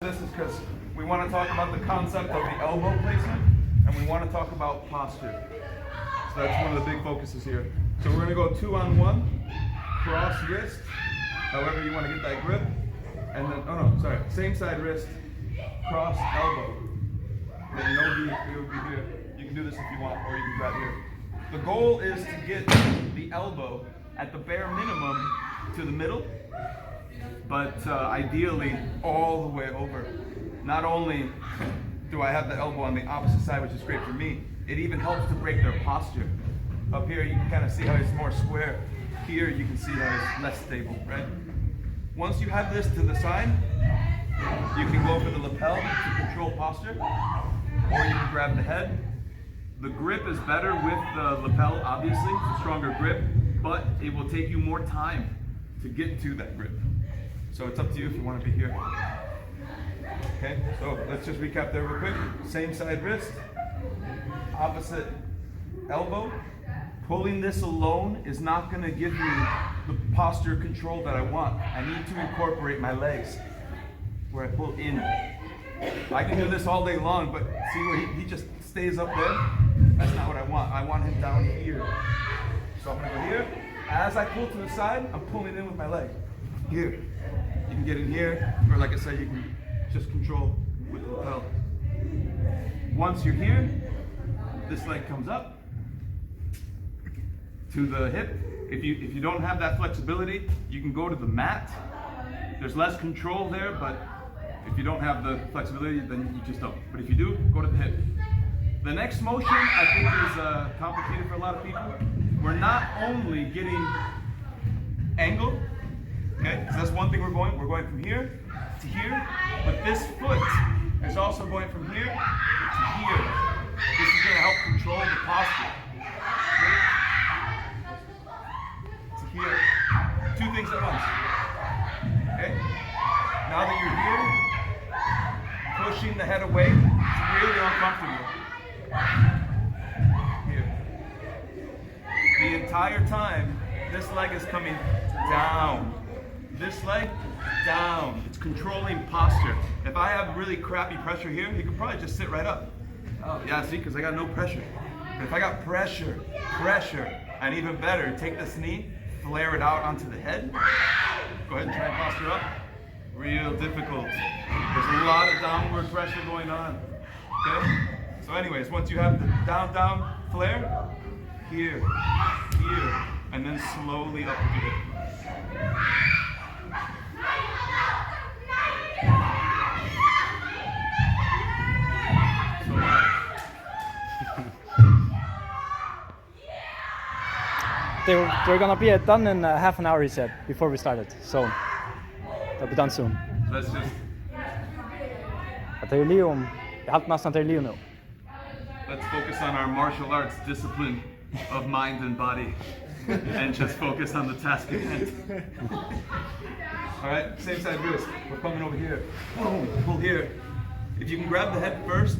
This is because we want to talk about the concept of the elbow placement, and we want to talk about posture. So that's one of the big focuses here. So we're going to go 2-on-1, cross wrist, however you want to get that grip, and then, same side wrist, cross elbow. Then you would be here. You can do this if you want, or you can grab here. The goal is to get the elbow at the bare minimum to the middle, but ideally all the way over. Not only do I have the elbow on the opposite side, which is great for me, it even helps to break their posture. Up here you can kind of see how it's more square. Here you can see how it's less stable, right? Once you have this to the side, you can go for the lapel to control posture, or you can grab the head. The grip is better with the lapel, obviously, it's a stronger grip, but it will take you more time to get to that grip. So it's up to you if you want to be here. Okay, so let's just recap there real quick. Same side wrist, opposite elbow. Pulling this alone is not going to give me the posture control that I want. I need to incorporate my legs where I pull in. I can do this all day long, but see where he just stays up there? That's not what I want. I want him down here. So I'm going to go here. As I pull to the side, I'm pulling in with my leg. Here. You can get in here, or like I said, you can just control with the lapel. Once you're here, this leg comes up to the hip. If you don't have that flexibility, you can go to the mat. There's less control there, but if you don't have the flexibility, then you just don't. But if you do, go to the hip. The next motion, I think, is complicated for a lot of people. We're not only getting angle, okay, so that's one thing we're going from here to here, but this foot is also going from here to here. This is going to help control the posture. To here. Two things at once. Okay? Now that you're here, pushing the head away, it's really uncomfortable. Here. The entire time, this leg is coming down. This leg, down. It's controlling posture. If I have really crappy pressure here, you can probably just sit right up. Oh, yeah, see, because I got no pressure. But if I got pressure, and even better, take this knee, flare it out onto the head. Go ahead and try and posture up. Real difficult. There's a lot of downward pressure going on. Okay? So anyways, once you have the down, flare, here, and then slowly up with your hip. They're gonna be done in half an hour, he said, before we started. So they'll be done soon. Let's just. Let's focus on our martial arts discipline of mind and body, and just focus on the task at hand. All right, same side wrist. We're coming over here. Boom, pull here. If you can grab the head first,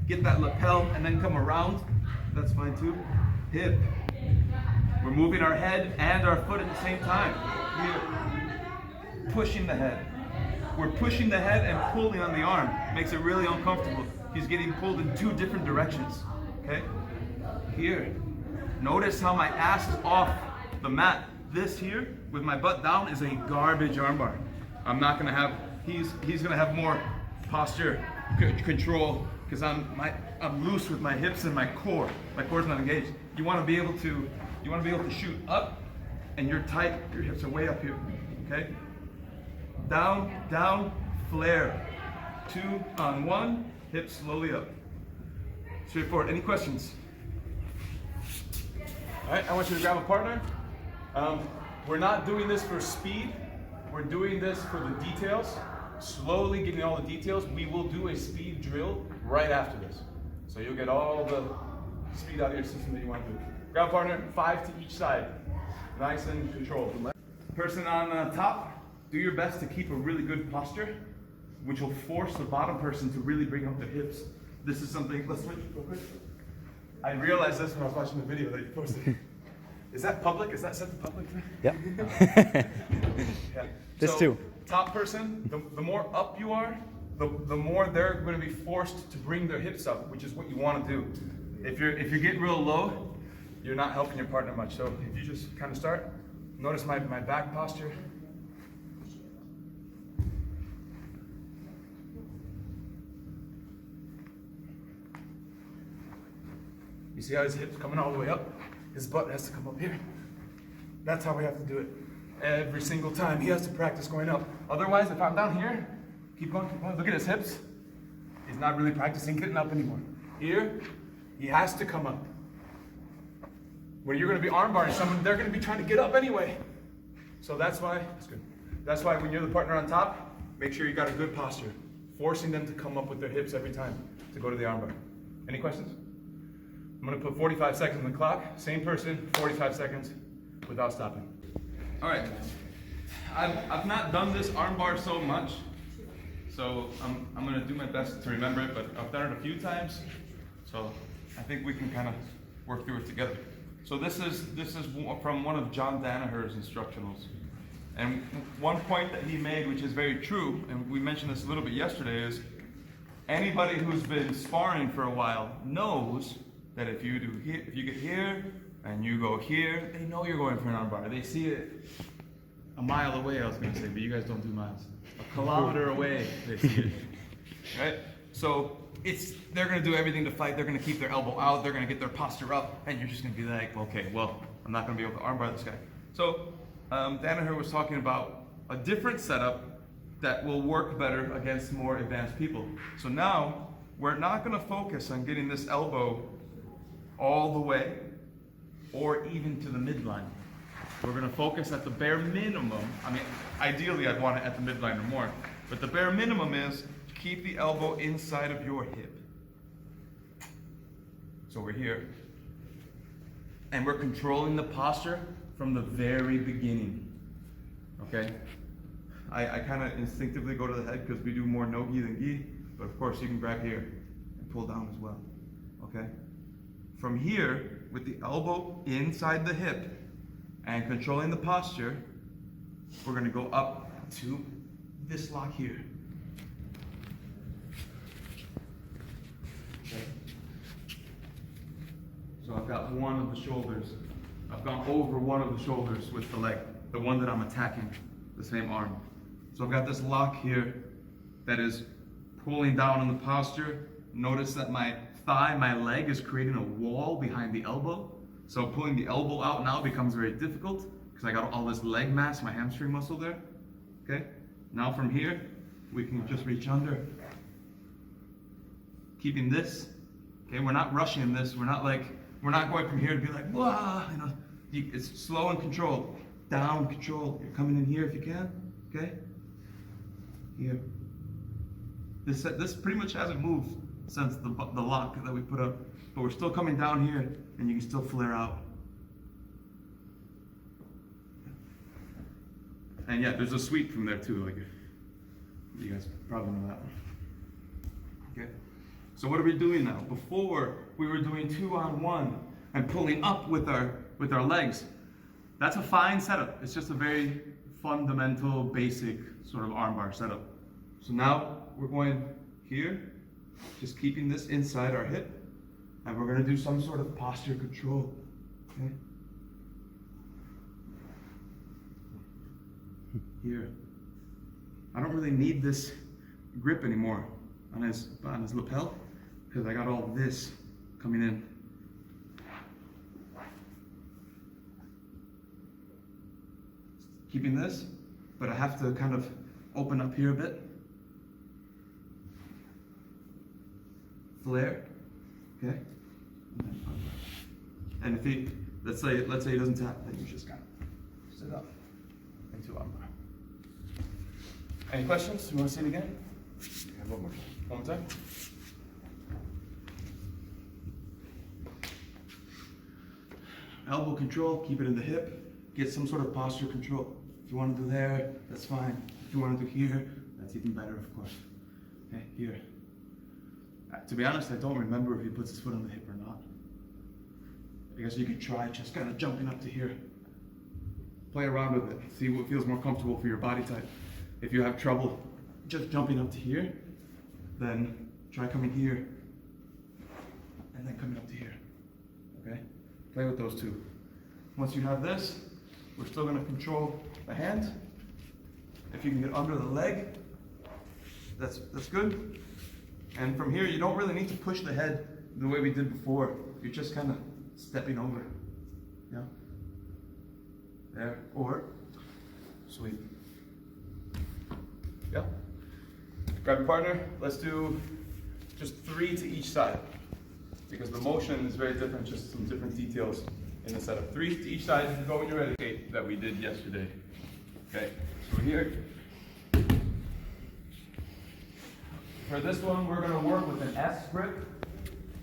get that lapel, and then come around, that's fine too. Hip. We're moving our head and our foot at the same time. Here. Pushing the head. We're pushing the head and pulling on the arm. Makes it really uncomfortable. He's getting pulled in two different directions. Okay? Here. Notice how my ass is off the mat. This here, with my butt down, is a garbage armbar. I'm not gonna have, he's gonna have more posture control because I'm loose with my hips and my core. My core's not engaged. You wanna be able to shoot up, and you're tight, your hips are way up here, okay? Down, flare. 2-on-1, hips slowly up. Straightforward. Any questions? All right, I want you to grab a partner. We're not doing this for speed. We're doing this for the details. Slowly getting all the details. We will do a speed drill right after this. So you'll get all the speed out of your system that you want to do. Grab a partner, 5 to each side. Nice and controlled. Person on top, do your best to keep a really good posture, which will force the bottom person to really bring up their hips. This is something, let's switch real quick. I realized this when I was watching the video that you posted. Is that public? Is that set to public? Yeah. Yeah. This so, too. Top person, the more up you are, the more they're going to be forced to bring their hips up, which is what you want to do. If you get real low, you're not helping your partner much. So if you just kind of start, notice my back posture. You see how his hips coming all the way up? His butt has to come up here. That's how we have to do it. Every single time he has to practice going up. Otherwise, if I'm down here, keep going, keep going. Look at his hips. He's not really practicing getting up anymore. Here, he has to come up. When you're going to be armbarring someone, they're going to be trying to get up anyway. So that's why, that's good. That's why when you're the partner on top, make sure you got a good posture. Forcing them to come up with their hips every time to go to the armbar. Any questions? I'm going to put 45 seconds on the clock. Same person, 45 seconds without stopping. All right. I've not done this armbar so much, so I'm going to do my best to remember it, but I've done it a few times, so I think we can kind of work through it together. So this is from one of John Danaher's instructionals. And one point that he made, which is very true, and we mentioned this a little bit yesterday, is anybody who's been sparring for a while knows that if you get here and you go here, they know you're going for an armbar. They see it a mile away, I was going to say, but you guys don't do miles. A kilometer away, they see it. Right? So they're going to do everything to fight. They're going to keep their elbow out. They're going to get their posture up, and you're just going to be like, okay, well, I'm not going to be able to armbar this guy. So Danaher was talking about a different setup that will work better against more advanced people. So now we're not going to focus on getting this elbow all the way or even to the midline. We're going to focus at the bare minimum. I mean, ideally I'd want it at the midline or more, but the bare minimum is keep the elbow inside of your hip. So we're here. And we're controlling the posture from the very beginning. Okay? I kind of instinctively go to the head because we do more no-gi than gi, but of course you can grab here and pull down as well. Okay? From here, with the elbow inside the hip and controlling the posture, we're going to go up to this lock here. Okay. So I've got one of the shoulders. I've gone over one of the shoulders with the leg, the one that I'm attacking, the same arm. So I've got this lock here that is pulling down on the posture. Notice that my thigh, my leg is creating a wall behind the elbow. So pulling the elbow out now becomes very difficult because I got all this leg mass, my hamstring muscle there. Okay? Now from here, we can just reach under. Keeping this. Okay, we're not rushing this. We're not going from here to be like, wah, you know. It's slow and controlled. Down, control. You're coming in here if you can. Okay? Here. This pretty much hasn't moved since the lock that we put up, but we're still coming down here, and you can still flare out. And yeah, there's a sweep from there too. Like, you guys probably know that one. Okay. So what are we doing now? Before we were doing 2-on-1 and pulling up with our legs. That's a fine setup. It's just a very fundamental, basic sort of armbar setup. So now we're going here, just keeping this inside our hip, and we're going to do some sort of posture control. Okay? Here. I don't really need this grip anymore on his lapel because I got all this coming in. Keeping this, but I have to kind of open up here a bit. Flare, okay? And if he, let's say he doesn't tap, then you just kind of sit up into armbar. Any questions? You want to see it again? Yeah, one more time. Elbow control, keep it in the hip. Get some sort of posture control. If you want to do there, that's fine. If you want to do here, that's even better, of course. Okay, here. To be honest, I don't remember if he puts his foot on the hip or not. I guess you could try just kind of jumping up to here. Play around with it. See what feels more comfortable for your body type. If you have trouble just jumping up to here, then try coming here, and then coming up to here, okay? Play with those two. Once you have this, we're still gonna control the hand. If you can get under the leg, that's good. And from here, you don't really need to push the head the way we did before. You're just kind of stepping over, yeah? There, or sweep. Yeah. Grab your partner. Let's do just 3 to each side, because the motion is very different, just some different details in the setup. 3 to each side. Go when you're ready. Escape that we did yesterday. Okay, so here. For this one, we're gonna work with an S grip.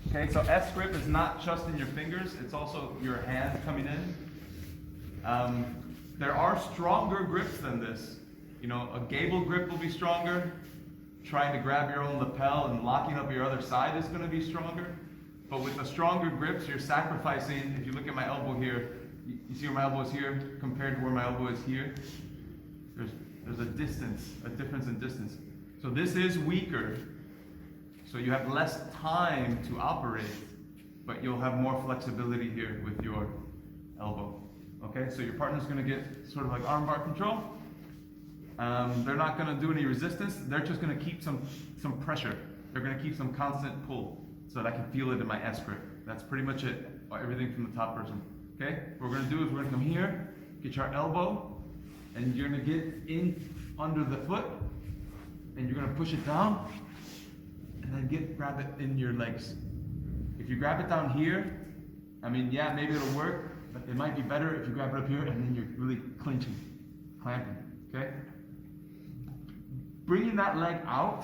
Okay, so S grip is not just in your fingers, it's also your hand coming in. There are stronger grips than this. You know, a gable grip will be stronger. Trying to grab your own lapel and locking up your other side is gonna be stronger. But with the stronger grips, you're sacrificing, if you look at my elbow here, you see where my elbow is here compared to where my elbow is here? There's a distance, a difference in distance. So this is weaker, so you have less time to operate, but you'll have more flexibility here with your elbow. Okay, so your partner's gonna get sort of like armbar control. They're not gonna do any resistance, they're just gonna keep some pressure. They're gonna keep some constant pull so that I can feel it in my S grip. That's pretty much it, everything from the top person. Okay, what we're gonna do is we're gonna come here, get your elbow, and you're gonna get in under the foot, and you're gonna push it down, and then grab it in your legs. If you grab it down here, I mean, yeah, maybe it'll work, but it might be better if you grab it up here and then you're really clinching, clamping, okay? Bringing that leg out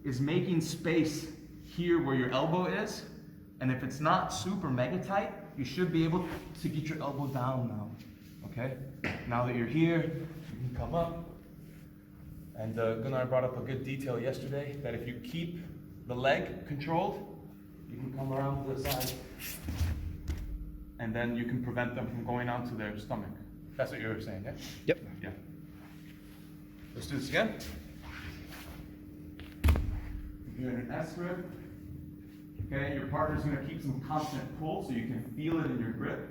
is making space here where your elbow is, and if it's not super mega tight, you should be able to get your elbow down now, okay? Now that you're here, you can come up. And Gunnar brought up a good detail yesterday, that if you keep the leg controlled, you can come around to the side, and then you can prevent them from going onto their stomach. That's what you were saying, yeah? Yep. Yeah. Let's do this again. You're in an S grip. Okay, your partner's gonna keep some constant pull so you can feel it in your grip.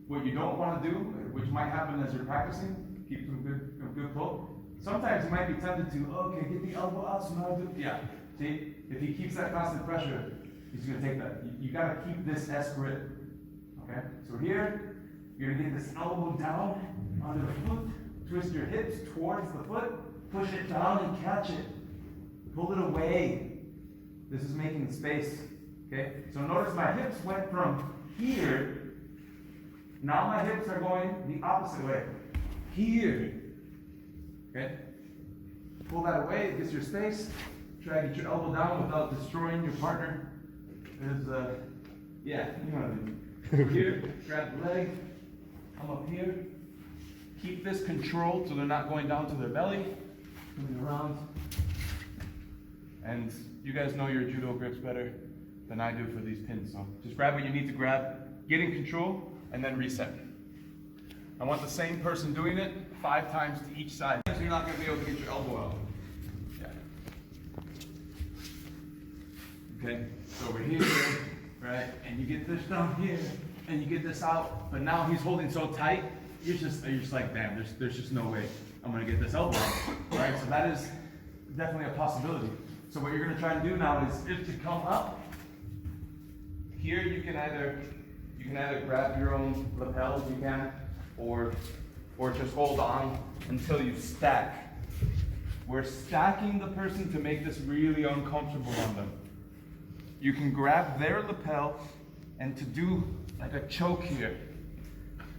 What you don't wanna do, which might happen as you're practicing, keep some good pull. Sometimes you might be tempted to, okay, get the elbow out, so now do, yeah. See, if he keeps that constant pressure, he's gonna take that. You gotta keep this S grip, okay? So here, you're gonna get this elbow down under the foot, twist your hips towards the foot, push it down and catch it. Pull it away. This is making space, okay? So notice my hips went from here, now my hips are going the opposite way. Here. Okay? Pull that away, it gets your space. Try to get your elbow down without destroying your partner. There's yeah, you know what I mean. Here, grab the leg, come up here. Keep this controlled so they're not going down to their belly. Coming around. And you guys know your judo grips better than I do for these pins, so just grab what you need to grab, get in control, and then reset. I want the same person doing it 5 times to each side. So you're not going to be able to get your elbow out. Yeah. Okay, so over here, right, and you get this down here, and you get this out, but now he's holding so tight, you're just like, damn, there's just no way I'm going to get this elbow out. Right, so that is definitely a possibility. So what you're going to try to do now is to come up. Here you can either grab your own lapel if you can, or just hold on until you stack. We're stacking the person to make this really uncomfortable on them. You can grab their lapel and to do like a choke here.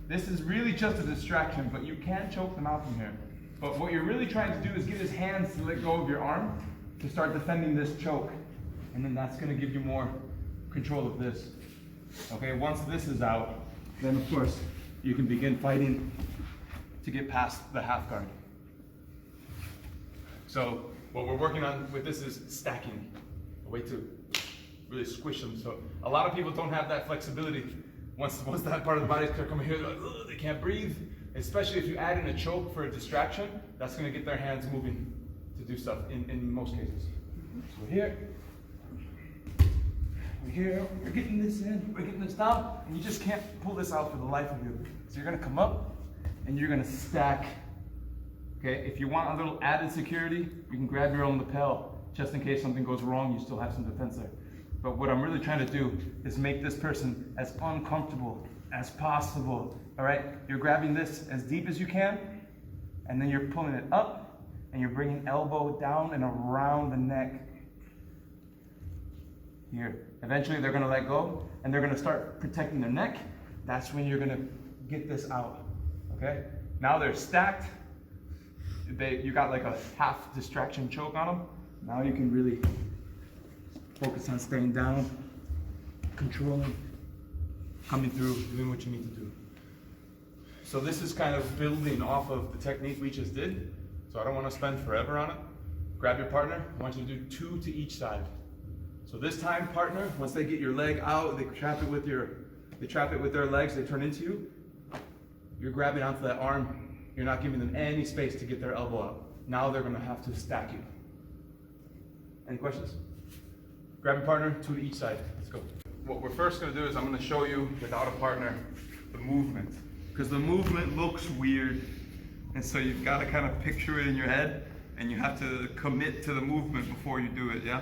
This is really just a distraction, but you can choke them out from here. But what you're really trying to do is get his hands to let go of your arm to start defending this choke. And then that's gonna give you more control of this. Okay, once this is out, then of course, you can begin fighting to get past the half guard. So what we're working on with this is stacking, a way to really squish them. So a lot of people don't have that flexibility. Once that part of the body is coming here, they're like, they can't breathe. Especially if you add in a choke for a distraction, that's gonna get their hands moving to do stuff in most cases. So we're here, we're getting this in, we're getting this down, and you just can't pull this out for the life of you. So you're gonna come up, and you're gonna stack. Okay, if you want a little added security, you can grab your own lapel, just in case something goes wrong, you still have some defense there. But what I'm really trying to do is make this person as uncomfortable as possible, all right? You're grabbing this as deep as you can, and then you're pulling it up, and you're bringing elbow down and around the neck. Here. Eventually they're gonna let go, and they're gonna start protecting their neck. That's when you're gonna get this out, okay? Now they're stacked. You got like a half distraction choke on them. Now you can really focus on staying down, controlling, coming through, doing what you need to do. So this is kind of building off of the technique we just did. So I don't want to spend forever on it. Grab your partner. I want you to do 2 to each side. So this time, partner, once they get your leg out, they trap it with their legs, they turn into you. You're grabbing onto that arm. You're not giving them any space to get their elbow out. Now they're going to have to stack you. Any questions? Grab your partner, 2 to each side. Let's go. What we're first going to do is I'm going to show you, without a partner, the movement. Because the movement looks weird. And so you've got to kind of picture it in your head, and you have to commit to the movement before you do it, yeah?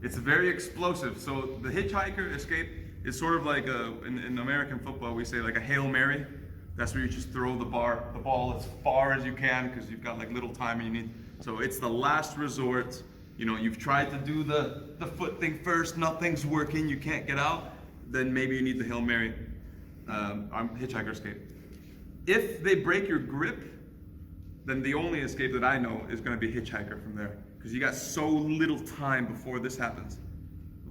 It's very explosive. So the Hitchhicker Escape is sort of like in American football, we say like a Hail Mary. That's where you just throw the ball as far as you can because you've got like little time and you need. So it's the last resort. You know, you've tried to do the foot thing first, nothing's working, you can't get out, then maybe you need the Hail Mary Hitchhiker Escape. If they break your grip, then the only escape that I know is going to be Hitchhiker from there, because you got so little time before this happens.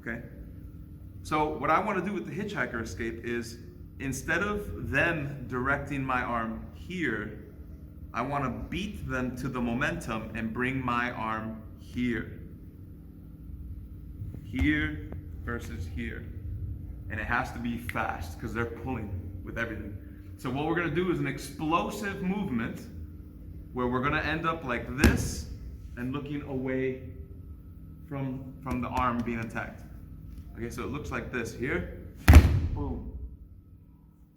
Okay? So what I want to do with the Hitchhiker Escape is, instead of them directing my arm here, I want to beat them to the momentum and bring my arm here. Here versus here. And it has to be fast because they're pulling with everything. So what we're going to do is an explosive movement where we're going to end up like this and looking away from the arm being attacked. Okay, so it looks like this here. Boom.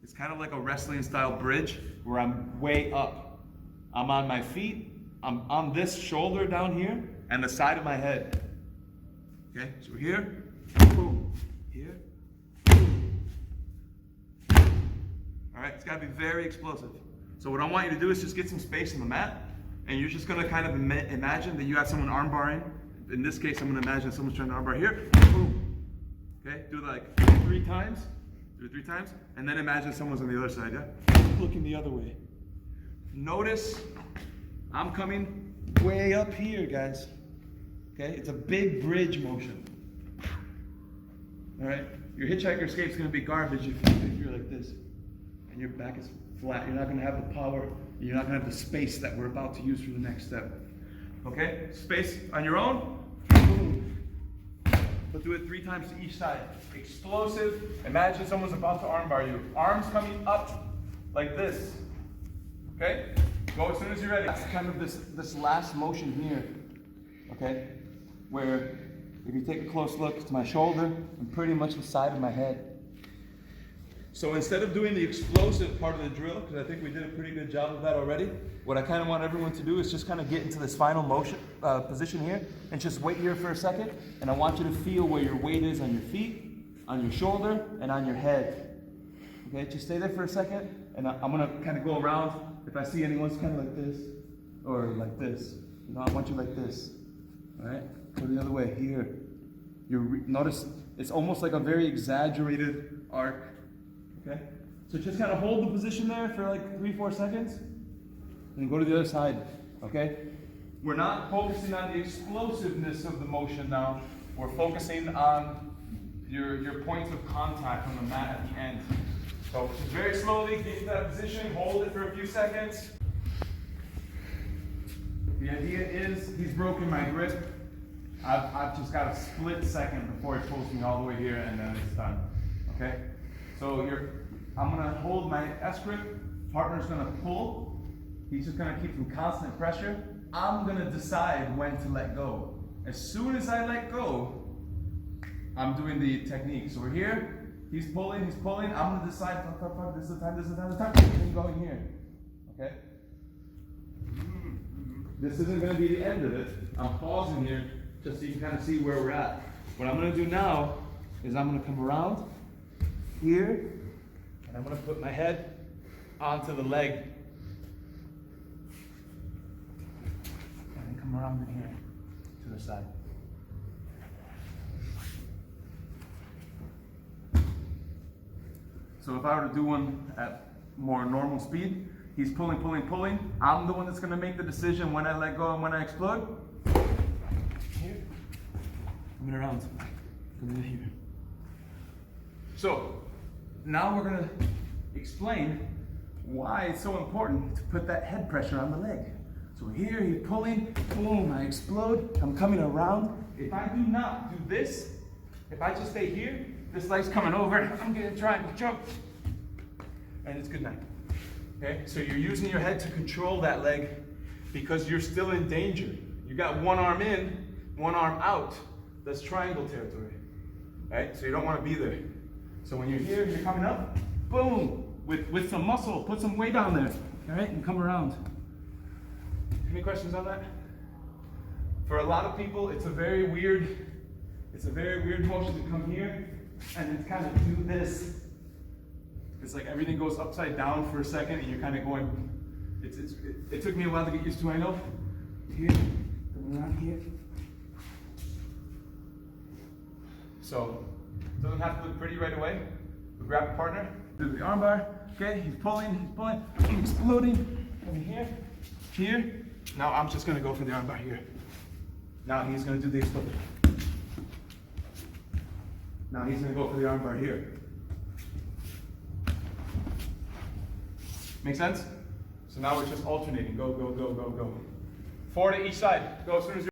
It's kind of like a wrestling style bridge where I'm way up. I'm on my feet, I'm on this shoulder down here, and the side of my head. Okay, so here, boom, here, boom. All right, it's gotta be very explosive. So what I want you to do is just get some space on the mat, and you're just gonna kind of imagine that you have someone arm barring. In this case, I'm gonna imagine someone's trying to arm bar here, boom. Okay, do it like 3 times. Do it 3 times, and then imagine someone's on the other side, yeah? Looking the other way. Notice I'm coming way up here, guys. Okay, it's a big bridge motion. All right, your Hitchhiker Escape's gonna be garbage if you're like this, and your back is flat. You're not gonna have the power, you're not gonna have the space that we're about to use for the next step. Okay, space on your own. Boom. But do it 3 times to each side. Explosive. Imagine someone's about to armbar you. Arms coming up like this. Okay? Go as soon as you're ready. That's kind of this last motion here. Okay? Where if you take a close look, it's my shoulder and pretty much the side of my head. So instead of doing the explosive part of the drill, because I think we did a pretty good job of that already, what I kind of want everyone to do is just kind of get into this final motion position here and just wait here for a second. And I want you to feel where your weight is on your feet, on your shoulder, and on your head. Okay, just stay there for a second, and I'm going to kind of go around. If I see anyone's kind of like this, or like this, you know, I want you like this. All right, go the other way here. Notice it's almost like a very exaggerated arc. Okay, so just kind of hold the position there for like 3-4 seconds, and go to the other side. Okay, we're not focusing on the explosiveness of the motion now. We're focusing on your points of contact on the mat at the end. So just very slowly get to that position, hold it for a few seconds. The idea is he's broken my grip. I've just got a split second before he pulls me all the way here, and then it's done. Okay. So I'm gonna hold my S grip, partner's gonna pull, he's just gonna keep some constant pressure. I'm gonna decide when to let go. As soon as I let go, I'm doing the technique. So we're here, he's pulling, I'm gonna decide, fuck, this is the time, and going here, okay? This isn't gonna be the end of it. I'm pausing here just so you can kind of see where we're at. What I'm gonna do now is I'm gonna come around here, and I'm gonna put my head onto the leg. And then come around in here to the side. So if I were to do one at more normal speed, he's pulling. I'm the one that's gonna make the decision when I let go and when I explode. Here, coming around, coming in here. So now we're gonna explain why it's so important to put that head pressure on the leg. So here, he's pulling, boom, I explode, I'm coming around. If I do not do this, if I just stay here, this leg's coming over, I'm gonna try and jump, and it's good night. Okay, so you're using your head to control that leg because you're still in danger. You got one arm in, one arm out. That's triangle territory, right? So you don't want to be there. So when you're here, you're coming up, boom, with some muscle, put some weight on there, all right, and come around. Any questions on that? For a lot of people, it's a very weird motion to come here and then kind of do this. It's like everything goes upside down for a second and you're kind of going, it took me a while to get used to, I know. Here, come around here. So, it doesn't have to look pretty right away. We grab a partner, do the armbar, okay, he's pulling, I'm exploding, coming here. Now I'm just gonna go for the armbar here. Now he's gonna do the explosion. Now he's gonna go for the armbar here. Make sense? So now we're just alternating. Go. 4 to each side. Go as soon as you're